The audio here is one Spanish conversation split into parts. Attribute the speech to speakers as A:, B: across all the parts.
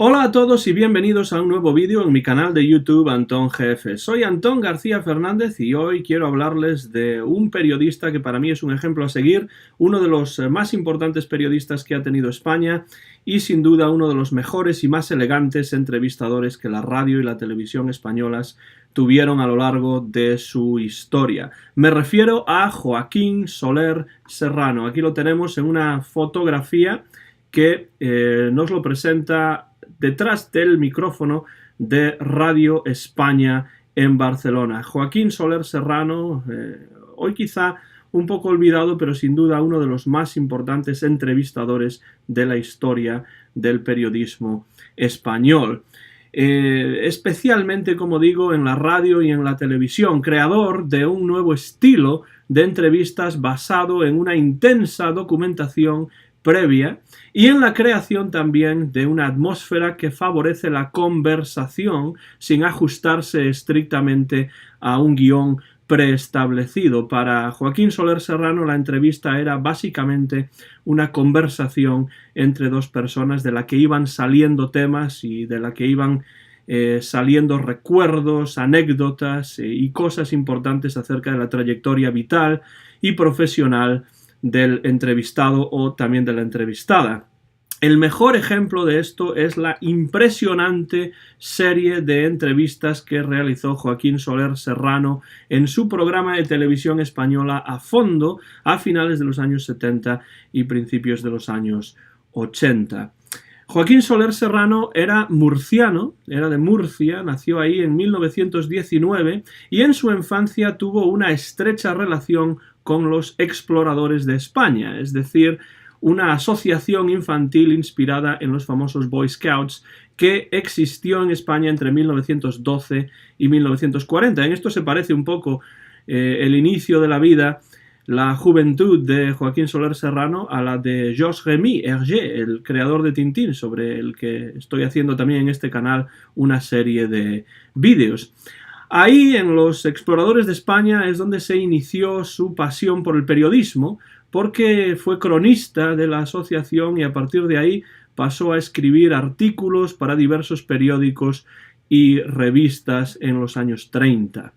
A: Hola a todos y bienvenidos a un nuevo vídeo en mi canal de YouTube Antón GF. Soy Antón García Fernández y hoy quiero hablarles de un periodista que para mí es un ejemplo a seguir, uno de los más importantes periodistas que ha tenido España y sin duda uno de los mejores y más elegantes entrevistadores que la radio y la televisión españolas tuvieron a lo largo de su historia. Me refiero a Joaquín Soler Serrano. Aquí lo tenemos en una fotografía que nos lo presenta detrás del micrófono de Radio España en Barcelona. Joaquín Soler Serrano, hoy quizá un poco olvidado, pero sin duda uno de los más importantes entrevistadores de la historia del periodismo español. Especialmente, como digo, en la radio y en la televisión, creador de un nuevo estilo de entrevistas basado en una intensa documentación previa y en la creación también de una atmósfera que favorece la conversación sin ajustarse estrictamente a un guión preestablecido. Para Joaquín Soler Serrano la entrevista era básicamente una conversación entre dos personas de la que iban saliendo temas y de la que iban saliendo recuerdos, anécdotas y cosas importantes acerca de la trayectoria vital y profesional del entrevistado o también de la entrevistada. El mejor ejemplo de esto es la impresionante serie de entrevistas que realizó Joaquín Soler Serrano en su programa de televisión española A Fondo a finales de los años 70 y principios de los años 80. Joaquín Soler Serrano era murciano, era de Murcia, nació ahí en 1919 y en su infancia tuvo una estrecha relación con los exploradores de España, es decir, una asociación infantil inspirada en los famosos Boy Scouts que existió en España entre 1912 y 1940. En esto se parece un poco el inicio de la vida, la juventud de Joaquín Soler Serrano a la de Georges-Rémy Hergé, el creador de Tintín, sobre el que estoy haciendo también en este canal una serie de vídeos. Ahí, en los exploradores de España, es donde se inició su pasión por el periodismo, porque fue cronista de la asociación y a partir de ahí pasó a escribir artículos para diversos periódicos y revistas en los años 30.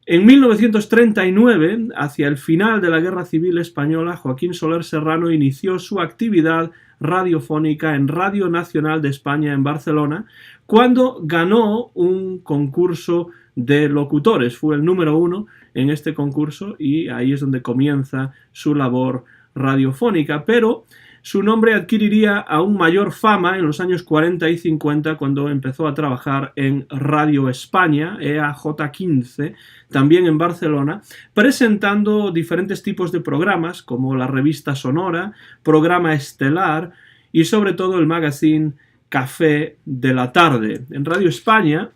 A: En 1939, hacia el final de la Guerra Civil Española, Joaquín Soler Serrano inició su actividad radiofónica en Radio Nacional de España en Barcelona, cuando ganó un concurso de locutores. Fue el número 1 en este concurso y ahí es donde comienza su labor radiofónica, pero su nombre adquiriría aún mayor fama en los años 40 y 50 cuando empezó a trabajar en Radio España, EAJ15, también en Barcelona, presentando diferentes tipos de programas como la revista Sonora, programa estelar y sobre todo el magazine Café de la Tarde. En Radio España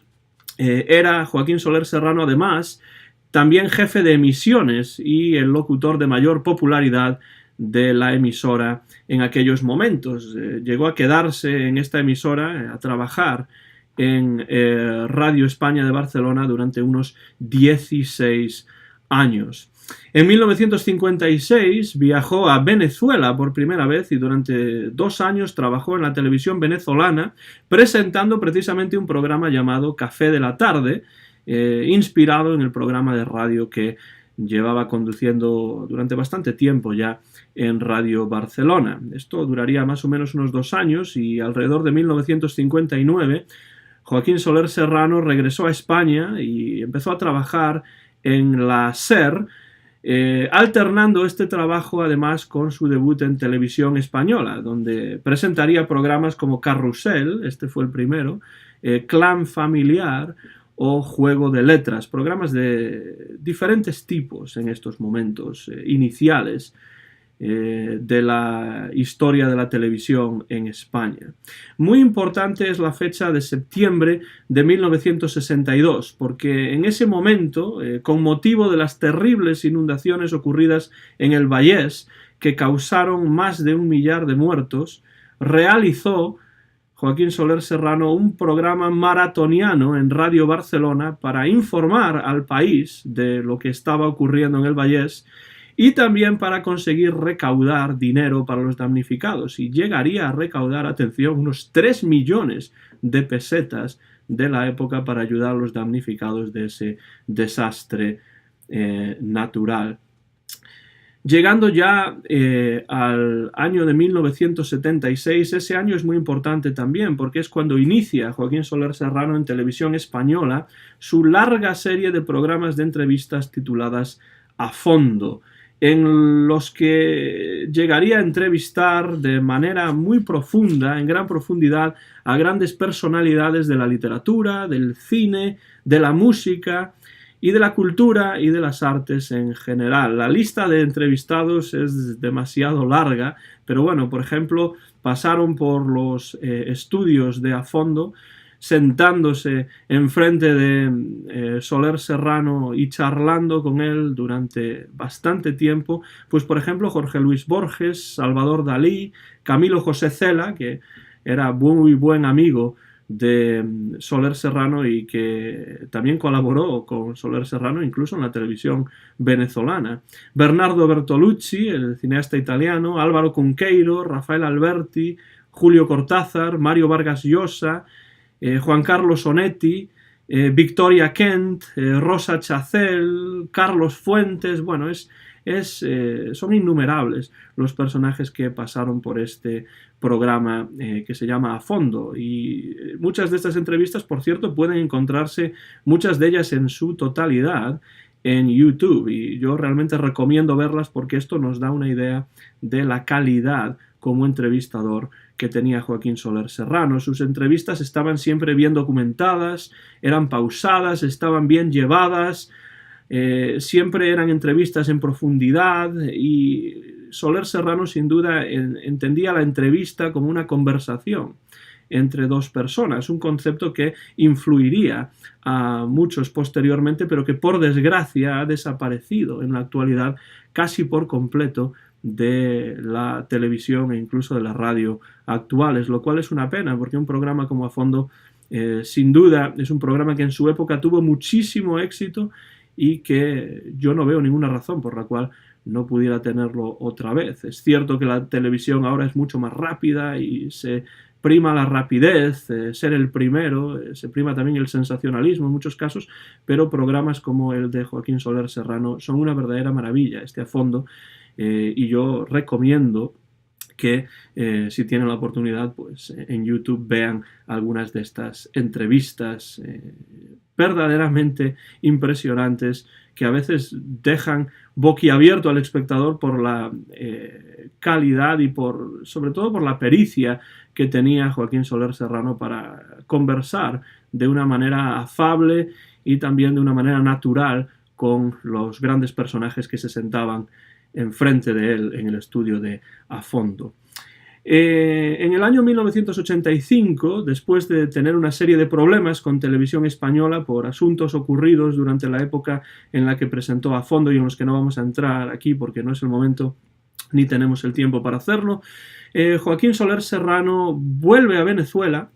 A: era Joaquín Soler Serrano además también jefe de emisiones y el locutor de mayor popularidad de la emisora en aquellos momentos. Llegó a quedarse en esta emisora, a trabajar en Radio España de Barcelona durante unos 16 años. En 1956 viajó a Venezuela por primera vez y durante 2 años trabajó en la televisión venezolana presentando precisamente un programa llamado Café de la Tarde, inspirado en el programa de radio que llevaba conduciendo durante bastante tiempo ya en Radio Barcelona. Esto duraría más o menos unos 2 años y alrededor de 1959 Joaquín Soler Serrano regresó a España y empezó a trabajar en la SER, alternando este trabajo además con su debut en televisión española, donde presentaría programas como Carrusel, este fue el primero, Clan Familiar o Juego de Letras, programas de diferentes tipos en estos momentos iniciales de la historia de la televisión en España. Muy importante es la fecha de septiembre de 1962, porque en ese momento, con motivo de las terribles inundaciones ocurridas en el Vallés, que causaron más de 1 millar de muertos, realizó Joaquín Soler Serrano un programa maratoniano en Radio Barcelona para informar al país de lo que estaba ocurriendo en el Vallés y también para conseguir recaudar dinero para los damnificados, y llegaría a recaudar, atención, unos 3 millones de pesetas de la época para ayudar a los damnificados de ese desastre natural. Llegando ya al año de 1976, ese año es muy importante también porque es cuando inicia Joaquín Soler Serrano en televisión española su larga serie de programas de entrevistas tituladas A Fondo, en los que llegaría a entrevistar de manera muy profunda, en gran profundidad, a grandes personalidades de la literatura, del cine, de la música y de la cultura y de las artes en general. La lista de entrevistados es demasiado larga, pero bueno, por ejemplo, pasaron por los estudios de A Fondo, sentándose enfrente de Soler Serrano y charlando con él durante bastante tiempo, pues por ejemplo Jorge Luis Borges, Salvador Dalí, Camilo José Cela, que era muy buen amigo de Soler Serrano y que también colaboró con Soler Serrano incluso en la televisión venezolana. Bernardo Bertolucci, el cineasta italiano, Álvaro Cunqueiro, Rafael Alberti, Julio Cortázar, Mario Vargas Llosa, Juan Carlos Onetti, Victoria Kent, Rosa Chacel, Carlos Fuentes. Bueno, son innumerables los personajes que pasaron por este programa que se llama A Fondo, y muchas de estas entrevistas, por cierto, pueden encontrarse, muchas de ellas en su totalidad, en YouTube, y yo realmente recomiendo verlas porque esto nos da una idea de la calidad como entrevistador que tenía Joaquín Soler Serrano. Sus entrevistas estaban siempre bien documentadas, eran pausadas, estaban bien llevadas, siempre eran entrevistas en profundidad, y Soler Serrano sin duda entendía la entrevista como una conversación entre dos personas, un concepto que influiría a muchos posteriormente, pero que por desgracia ha desaparecido en la actualidad casi por completo de la televisión e incluso de la radio actuales, lo cual es una pena porque un programa como A Fondo sin duda es un programa que en su época tuvo muchísimo éxito y que yo no veo ninguna razón por la cual no pudiera tenerlo otra vez. Es cierto que la televisión ahora es mucho más rápida y se prima la rapidez, ser el primero, se prima también el sensacionalismo en muchos casos, pero programas como el de Joaquín Soler Serrano son una verdadera maravilla, A Fondo, y yo recomiendo que si tienen la oportunidad, pues en YouTube vean algunas de estas entrevistas verdaderamente impresionantes, que a veces dejan boquiabierto al espectador por la calidad y sobre todo por la pericia que tenía Joaquín Soler Serrano para conversar de una manera afable y también de una manera natural con los grandes personajes que se sentaban enfrente de él en el estudio de A Fondo. En el año 1985, después de tener una serie de problemas con Televisión Española por asuntos ocurridos durante la época en la que presentó A Fondo y en los que no vamos a entrar aquí porque no es el momento ni tenemos el tiempo para hacerlo, Joaquín Soler Serrano vuelve a Venezuela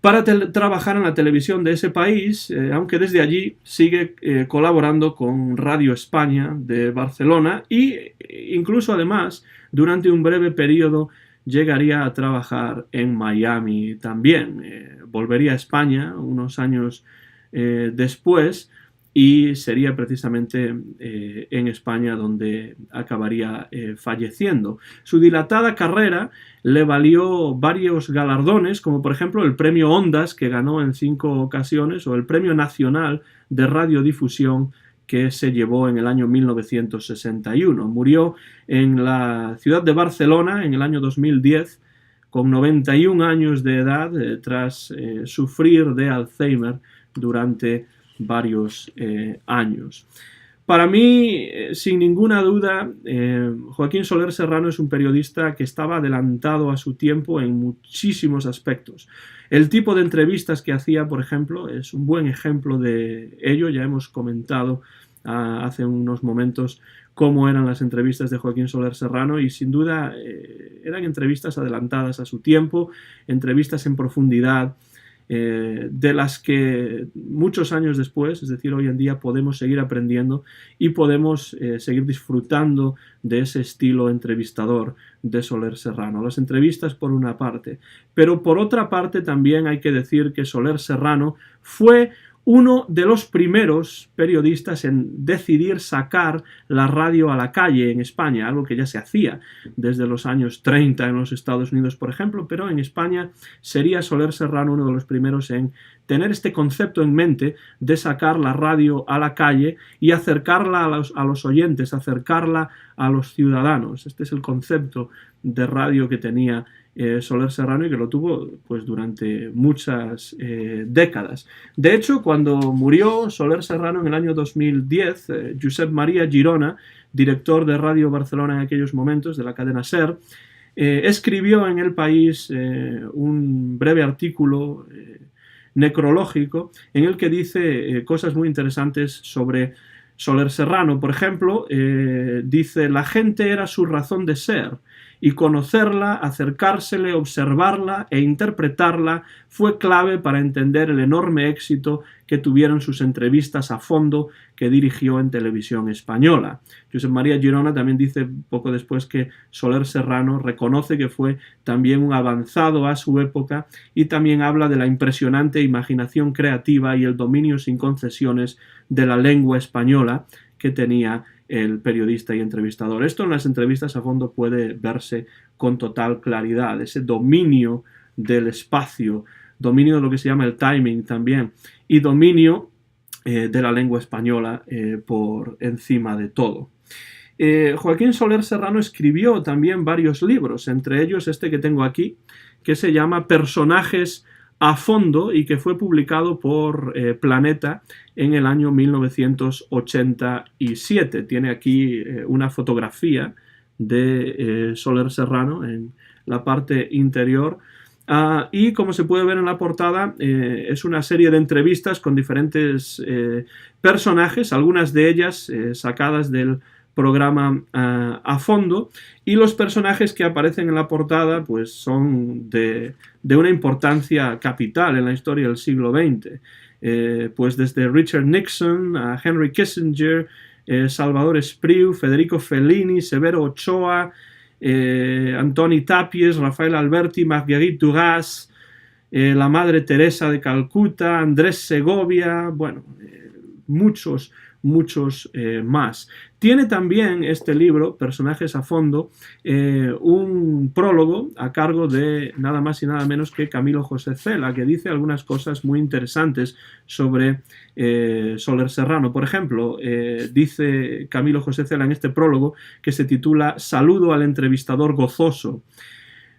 A: para trabajar en la televisión de ese país, aunque desde allí sigue colaborando con Radio España de Barcelona, e incluso además durante un breve periodo llegaría a trabajar en Miami también. Volvería a España unos años después y sería precisamente en España donde acabaría falleciendo. Su dilatada carrera le valió varios galardones, como por ejemplo el Premio Ondas, que ganó en 5 ocasiones, o el Premio Nacional de Radiodifusión, que se llevó en el año 1961. Murió en la ciudad de Barcelona en el año 2010, con 91 años de edad, tras sufrir de Alzheimer durante varios años. Para mí, sin ninguna duda, Joaquín Soler Serrano es un periodista que estaba adelantado a su tiempo en muchísimos aspectos. El tipo de entrevistas que hacía, por ejemplo, es un buen ejemplo de ello. Ya hemos comentado hace unos momentos cómo eran las entrevistas de Joaquín Soler Serrano, y sin duda eran entrevistas adelantadas a su tiempo, entrevistas en profundidad, de las que muchos años después, es decir, hoy en día, podemos seguir aprendiendo y podemos seguir disfrutando de ese estilo entrevistador de Soler Serrano. Las entrevistas por una parte, pero por otra parte también hay que decir que Soler Serrano fue uno de los primeros periodistas en decidir sacar la radio a la calle en España, algo que ya se hacía desde los años 30 en los Estados Unidos, por ejemplo, pero en España sería Soler Serrano uno de los primeros en tener este concepto en mente de sacar la radio a la calle y acercarla a los oyentes, acercarla a los ciudadanos. Este es el concepto de radio que tenía Soler Serrano y que lo tuvo pues durante muchas décadas. De hecho, cuando murió Soler Serrano en el año 2010, Josep Maria Girona, director de Radio Barcelona en aquellos momentos, de la cadena SER, escribió en El País un breve artículo necrológico en el que dice cosas muy interesantes sobre Soler Serrano. Por ejemplo, dice: la gente era su razón de ser, y conocerla, acercársele, observarla e interpretarla fue clave para entender el enorme éxito que tuvieron sus entrevistas a fondo que dirigió en Televisión Española. Josep Maria Girona también dice poco después que Soler Serrano reconoce que fue también un avanzado a su época y también habla de la impresionante imaginación creativa y el dominio sin concesiones de la lengua española que tenía el periodista y entrevistador. Esto en las entrevistas a fondo puede verse con total claridad, ese dominio del espacio, dominio de lo que se llama el timing también, y dominio de la lengua española por encima de todo. Joaquín Soler Serrano escribió también varios libros, entre ellos este que tengo aquí, que se llama Personajes a fondo y que fue publicado por Planeta en el año 1987. Tiene aquí una fotografía de Soler Serrano en la parte interior. Y como se puede ver en la portada, es una serie de entrevistas con diferentes personajes, algunas de ellas sacadas del programa a fondo, y los personajes que aparecen en la portada pues son de una importancia capital en la historia del siglo XX, pues desde Richard Nixon a Henry Kissinger, Salvador Espriu, Federico Fellini, Severo Ochoa, Antoni Tàpies, Rafael Alberti, Marguerite Duras, la Madre Teresa de Calcuta, Andrés Segovia, bueno, muchos más. Tiene también este libro, Personajes a fondo, un prólogo a cargo de nada más y nada menos que Camilo José Cela, que dice algunas cosas muy interesantes sobre Soler Serrano. Por ejemplo, dice Camilo José Cela en este prólogo, que se titula Saludo al entrevistador gozoso.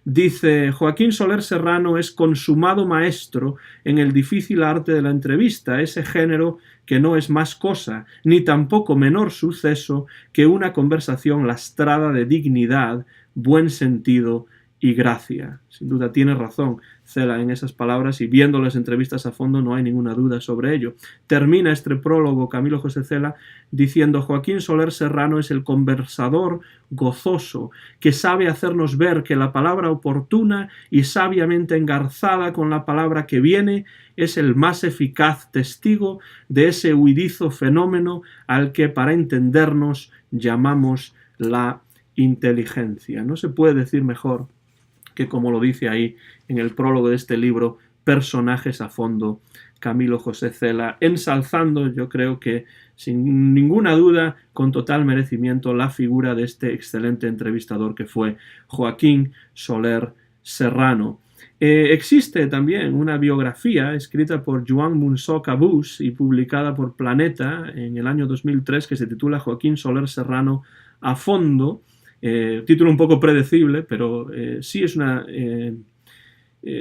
A: Dice: Joaquín Soler Serrano es consumado maestro en el difícil arte de la entrevista, ese género que no es más cosa, ni tampoco menor suceso que una conversación lastrada de dignidad, buen sentido y gracia. Sin duda tiene razón Cela en esas palabras, y viendo las entrevistas a fondo no hay ninguna duda sobre ello. Termina este prólogo Camilo José Cela diciendo: Joaquín Soler Serrano es el conversador gozoso que sabe hacernos ver que la palabra oportuna y sabiamente engarzada con la palabra que viene es el más eficaz testigo de ese huidizo fenómeno al que, para entendernos, llamamos la inteligencia. No se puede decir mejor que, como lo dice ahí en el prólogo de este libro, Personajes a fondo, Camilo José Cela, ensalzando, yo creo que sin ninguna duda, con total merecimiento, la figura de este excelente entrevistador que fue Joaquín Soler Serrano. Existe también una biografía escrita por Joan Munsó Cabús y publicada por Planeta en el año 2003, que se titula Joaquín Soler Serrano a fondo. Título un poco predecible, pero sí es una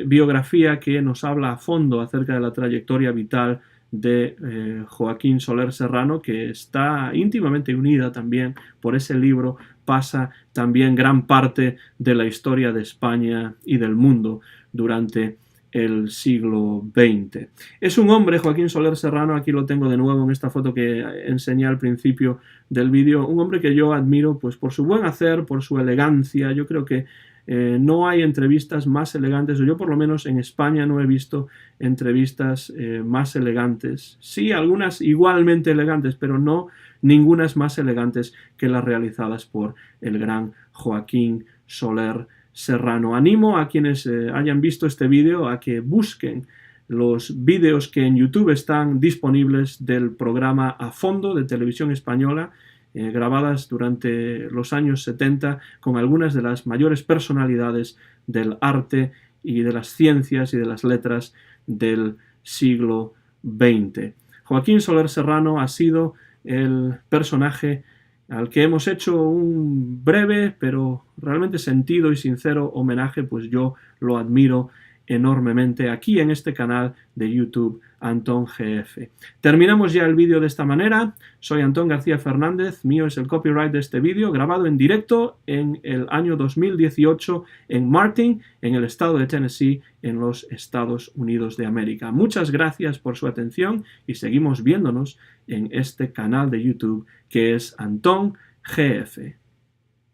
A: biografía que nos habla a fondo acerca de la trayectoria vital de Joaquín Soler Serrano, que está íntimamente unida también por ese libro. Pasa también gran parte de la historia de España y del mundo durante el siglo XX. Es un hombre, Joaquín Soler Serrano, aquí lo tengo de nuevo en esta foto que enseñé al principio del vídeo, un hombre que yo admiro pues por su buen hacer, por su elegancia. Yo creo que no hay entrevistas más elegantes, o yo por lo menos en España no he visto entrevistas más elegantes. Sí, algunas igualmente elegantes, pero no ningunas más elegantes que las realizadas por el gran Joaquín Soler Serrano. Animo a quienes hayan visto este vídeo a que busquen los vídeos que en YouTube están disponibles del programa A Fondo de Televisión Española, grabadas durante los años 70 con algunas de las mayores personalidades del arte y de las ciencias y de las letras del siglo XX. Joaquín Soler Serrano ha sido el personaje al que hemos hecho un breve pero realmente sentido y sincero homenaje, pues yo lo admiro enormemente aquí en este canal de YouTube Antón GF. Terminamos ya el vídeo de esta manera. Soy Antón García Fernández, mío es el copyright de este vídeo, grabado en directo en el año 2018 en Martin, en el estado de Tennessee, en los Estados Unidos de América. Muchas gracias por su atención y seguimos viéndonos en este canal de YouTube que es Antón GF.